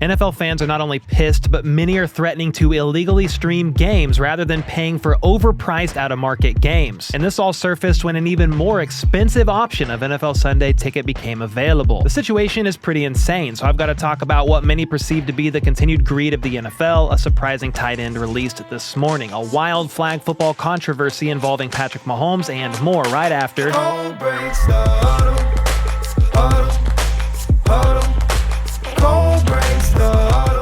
NFL fans are not only pissed, but many are threatening to illegally stream games rather than paying for overpriced out-of-market games. And this all surfaced when an even more expensive option of NFL Sunday Ticket became available. The situation is pretty insane, so I've got to talk about what many perceive to be the continued greed of the NFL, a surprising tight end released this morning, a wild flag football controversy involving Patrick Mahomes, and more right after.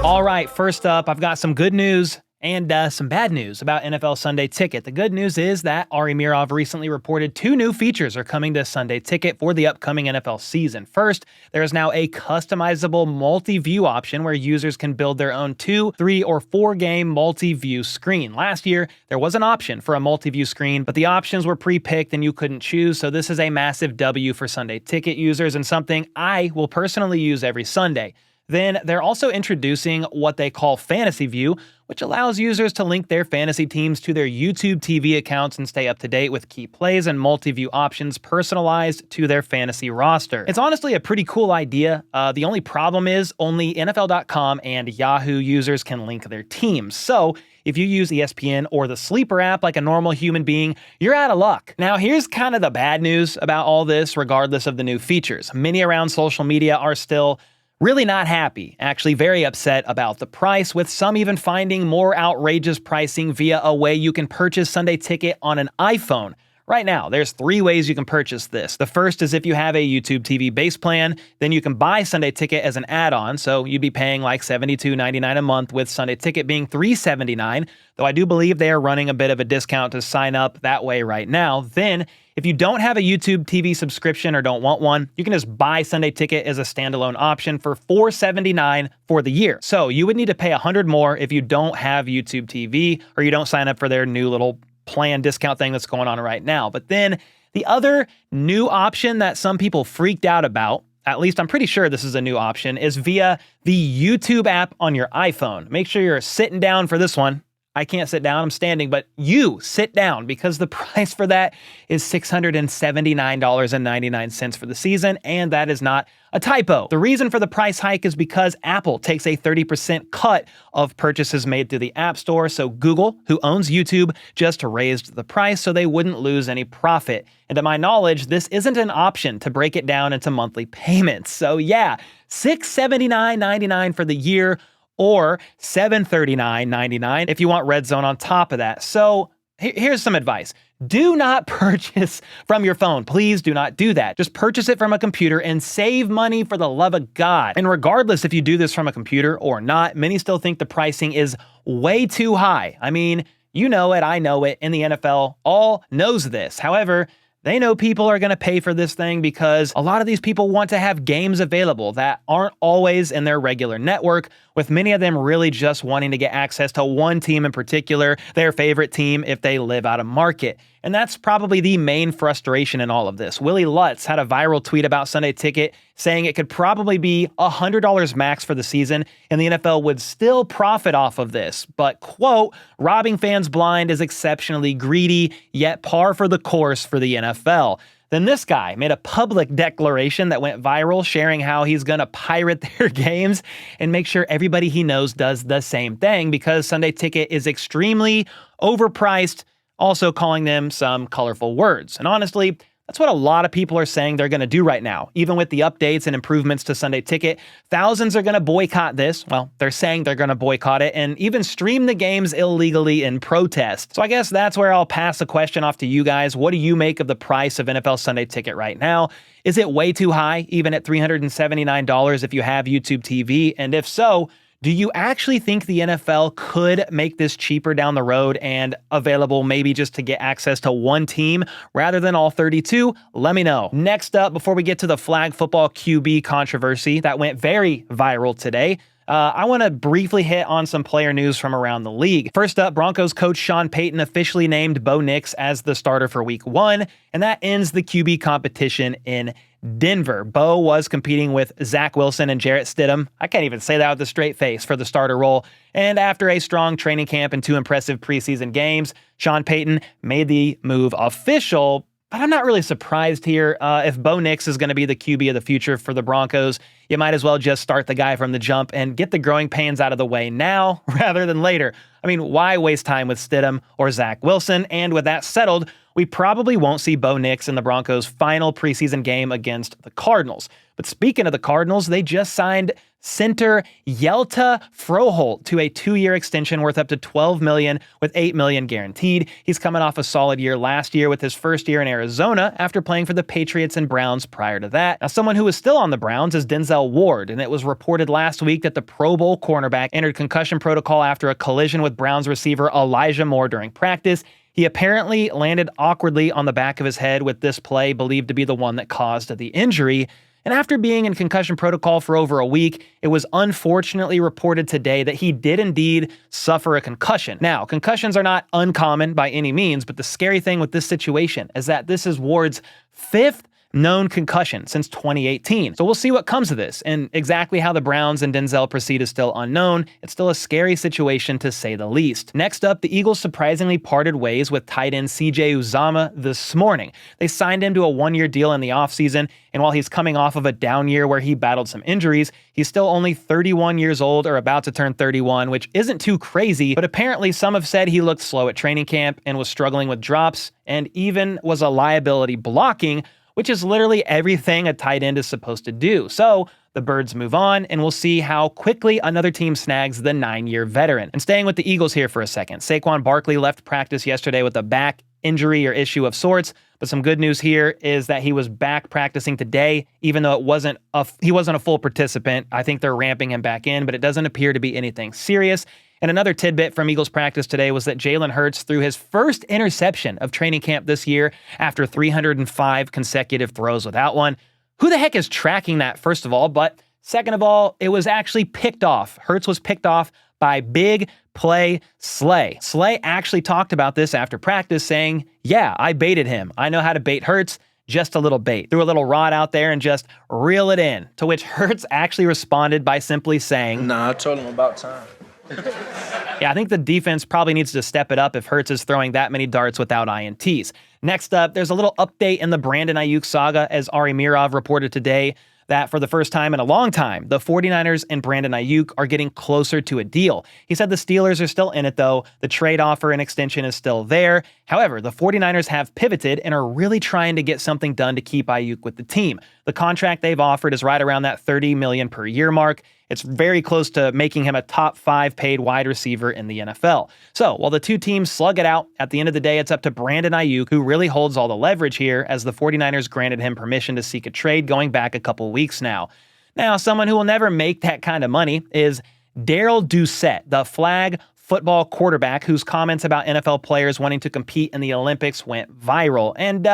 All right, first up, I've got some good news and some bad news about NFL Sunday Ticket. The good news is that Meirov recently reported 2 new features are coming to Sunday Ticket for the upcoming NFL season. First, there is now a customizable multi-view option where users can build their own 2, 3, or 4-game multi-view screen. Last year, there was an option for a multi-view screen, but the options were pre-picked and you couldn't choose, so this is a massive W for Sunday Ticket users and something I will personally use every Sunday. Then they're also introducing what they call Fantasy View, which allows users to link their fantasy teams to their YouTube TV accounts and stay up to date with key plays and multi-view options personalized to their fantasy roster. It's honestly a pretty cool idea. The only problem is only NFL.com and Yahoo users can link their teams. So if you use ESPN or the Sleeper app like a normal human being, you're out of luck. Now, here's kind of the bad news about all this, regardless of the new features. Many around social media are still really not happy, actually very upset about the price, with some even finding more outrageous pricing via a way you can purchase Sunday Ticket on an iPhone. Right now, there's 3 ways you can purchase this. The first is if you have a YouTube TV base plan, then you can buy Sunday Ticket as an add-on, so you'd be paying like $72.99 a month with Sunday Ticket being $379, though I do believe they are running a bit of a discount to sign up that way right now. Then, if you don't have a YouTube TV subscription or don't want one, you can just buy Sunday Ticket as a standalone option for $479 for the year. So you would need to pay $100 more if you don't have YouTube TV or you don't sign up for their new little plan discount thing that's going on right now. But then the other new option that some people freaked out about, at least I'm pretty sure this is a new option, is via the YouTube app on your iPhone. Make sure you're sitting down for this one. I can't sit down, I'm standing, but you sit down because the price for that is $679.99 for the season, and that is not a typo. The reason for the price hike is because Apple takes a 30% cut of purchases made through the App Store, so Google, who owns YouTube, just raised the price so they wouldn't lose any profit. And to my knowledge, this isn't an option to break it down into monthly payments. So yeah, $679.99 for the year, or $739.99 if you want Red Zone on top of that. So here's some advice. Do not purchase from your phone. Please do not do that. Just purchase it from a computer and save money for the love of God. And regardless if you do this from a computer or not, many still think the pricing is way too high. I mean, you know it, I know it, and the NFL all knows this. However, they know people are going to pay for this thing because a lot of these people want to have games available that aren't always in their regular network, with many of them really just wanting to get access to one team in particular, their favorite team if they live out of market. And that's probably the main frustration in all of this. Willie Lutz had a viral tweet about Sunday Ticket saying it could probably be $100 max for the season, and the NFL would still profit off of this. But, quote, robbing fans blind is exceptionally greedy, yet par for the course for the NFL. Then this guy made a public declaration that went viral, sharing how he's going to pirate their games and make sure everybody he knows does the same thing because Sunday Ticket is extremely overpriced, also calling them some colorful words. And honestly, that's what a lot of people are saying they're going to do right now. Even with the updates and improvements to Sunday Ticket, thousands are going to boycott this. Well, they're saying they're going to boycott it and even stream the games illegally in protest. So I guess that's where I'll pass the question off to you guys. What do you make of the price of NFL Sunday Ticket right now? Is it way too high, even at $379 if you have YouTube TV? And if so, do you actually think the NFL could make this cheaper down the road and available maybe just to get access to one team rather than all 32? Let me know. Next up, before we get to the flag football QB controversy that went very viral today, I want to briefly hit on some player news from around the league. First up, Broncos coach Sean Payton officially named Bo Nix as the starter for Week 1, and that ends the QB competition in Denver. Bo was competing with Zach Wilson and Jarrett Stidham. I can't even say that with a straight face for the starter role. And after a strong training camp and 2 impressive preseason games, Sean Payton made the move official But I'm not really surprised here. If Bo Nix is going to be the QB of the future for the Broncos, you might as well just start the guy from the jump and get the growing pains out of the way now rather than later. I mean, why waste time with Stidham or Zach Wilson? And with that settled, we probably won't see Bo Nix in the Broncos' final preseason game against the Cardinals. But speaking of the Cardinals, they just signed center Yelta Froholt to a 2-year extension worth up to $12 million with $8 million guaranteed. He's coming off a solid year last year with his first year in Arizona after playing for the Patriots and Browns prior to that. Now, someone who is still on the Browns is Denzel Ward, and it was reported last week that the Pro Bowl cornerback entered concussion protocol after a collision with Browns receiver Elijah Moore during practice. He apparently landed awkwardly on the back of his head, with this play believed to be the one that caused the injury. And after being in concussion protocol for over a week, it was unfortunately reported today that he did indeed suffer a concussion. Now, concussions are not uncommon by any means, but the scary thing with this situation is that this is Ward's 5th known concussion since 2018. So we'll see what comes of this, and exactly how the Browns and Denzel proceed is still unknown. It's still a scary situation to say the least. Next up, the Eagles surprisingly parted ways with tight end CJ Uzomah this morning. They signed him to a 1-year deal in the offseason, and while he's coming off of a down year where he battled some injuries, he's still only 31 years old, or about to turn 31, which isn't too crazy, but apparently some have said he looked slow at training camp and was struggling with drops, and even was a liability blocking, which is literally everything a tight end is supposed to do. So the Birds move on, and we'll see how quickly another team snags the 9-year veteran. And staying with the Eagles here for a second, Saquon Barkley left practice yesterday with a back injury or issue of sorts, but some good news here is that he was back practicing today, even though he wasn't a full participant. I think they're ramping him back in, but it doesn't appear to be anything serious. And another tidbit from Eagles practice today was that Jalen Hurts threw his first interception of training camp this year after 305 consecutive throws without one. Who the heck is tracking that, first of all? But second of all, it was actually picked off. Hurts was picked off by Big Play Slay. Slay actually talked about this after practice, saying, "Yeah, I baited him. I know how to bait Hurts. Just a little bait. Threw a little rod out there and just reel it in." To which Hurts actually responded by simply saying, "Nah, I told him about time." Yeah, I think the defense probably needs to step it up if Hurts is throwing that many darts without INTs. Next up, there's a little update in the Brandon Aiyuk saga, as Ari Meirov reported today that for the first time in a long time, the 49ers and Brandon Aiyuk are getting closer to a deal. He said the Steelers are still in it, though. The trade offer and extension is still there. However, the 49ers have pivoted and are really trying to get something done to keep Aiyuk with the team. The contract they've offered is right around that $30 million per year mark. It's very close to making him a top 5 paid wide receiver in the NFL. So while the two teams slug it out, at the end of the day, it's up to Brandon Aiyuk, who really holds all the leverage here, as the 49ers granted him permission to seek a trade going back a couple weeks now. Now, someone who will never make that kind of money is Darrell Doucette, the flag football quarterback whose comments about NFL players wanting to compete in the Olympics went viral. And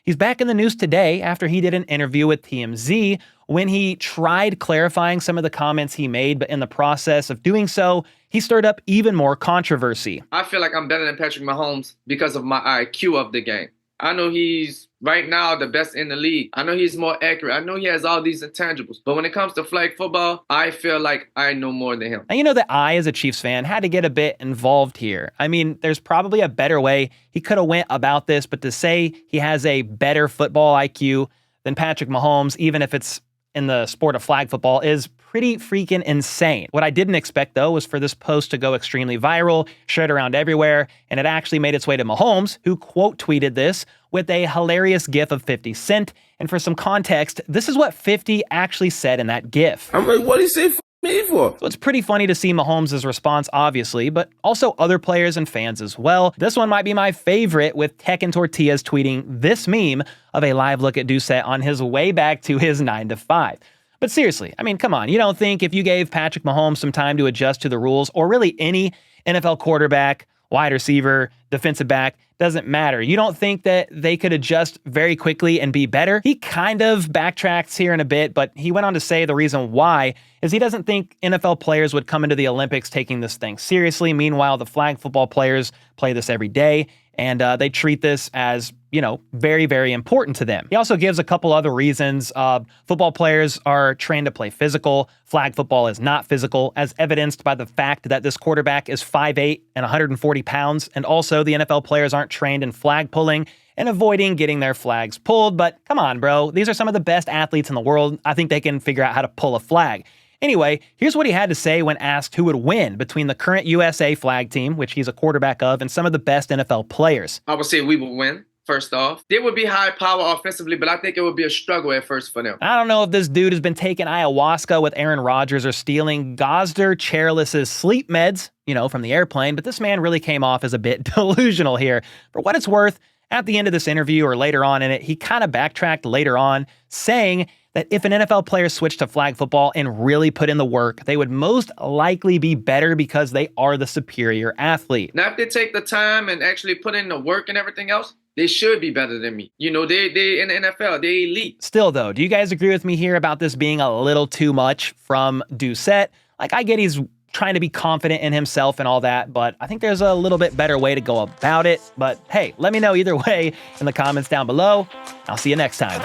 he's back in the news today after he did an interview with TMZ when he tried clarifying some of the comments he made, but in the process of doing so, he stirred up even more controversy. I feel like I'm better than Patrick Mahomes because of my IQ of the game. I know he's right now the best in the league. I know he's more accurate. I know he has all these intangibles. But when it comes to flag football, I feel like I know more than him. And you know that I, as a Chiefs fan, had to get a bit involved here. I mean, there's probably a better way he could have went about this, but to say he has a better football IQ than Patrick Mahomes, even if it's in the sport of flag football, is pretty freaking insane. What I didn't expect, though, was for this post to go extremely viral, shared around everywhere, and it actually made its way to Mahomes, who quote tweeted this with a hilarious gif of 50 Cent. And for some context, this is what 50 actually said in that gif. I'm like, what did he say me for? So it's pretty funny to see Mahomes' response, obviously, but also other players and fans as well. This one might be my favorite, with Tech and Tortillas tweeting this meme of a live look at Doucette on his way back to his 9 to 5. But seriously, I mean, come on. You don't think if you gave Patrick Mahomes some time to adjust to the rules, or really any NFL quarterback, wide receiver, defensive back, doesn't matter, you don't think that they could adjust very quickly and be better? He kind of backtracks here in a bit, but he went on to say the reason why is he doesn't think NFL players would come into the Olympics taking this thing seriously. Meanwhile, the flag football players play this every day, and they treat this as, you know, very, very important to them. He also gives a couple other reasons. Football players are trained to play physical. Flag football is not physical, as evidenced by the fact that this quarterback is 5'8" and 140 pounds. And also, the NFL players aren't trained in flag pulling and avoiding getting their flags pulled. But come on, bro. These are some of the best athletes in the world. I think they can figure out how to pull a flag. Anyway, here's what he had to say when asked who would win between the current USA flag team, which he's a quarterback of, and some of the best NFL players. I would say we would win. First off, they would be high power offensively, but I think it would be a struggle at first for them. I don't know if this dude has been taking ayahuasca with Aaron Rodgers or stealing Gosder Chairless's sleep meds, from the airplane, but this man really came off as a bit delusional here. For what it's worth, at the end of this interview or later on in it, he kind of backtracked later on, saying that if an NFL player switched to flag football and really put in the work, they would most likely be better because they are the superior athlete. Now, if they take the time and actually put in the work and everything else, they should be better than me. They in the NFL, they elite. Still though, do you guys agree with me here about this being a little too much from Doucette? Like, I get he's trying to be confident in himself and all that, but I think there's a little bit better way to go about it. But hey, let me know either way in the comments down below. I'll see you next time.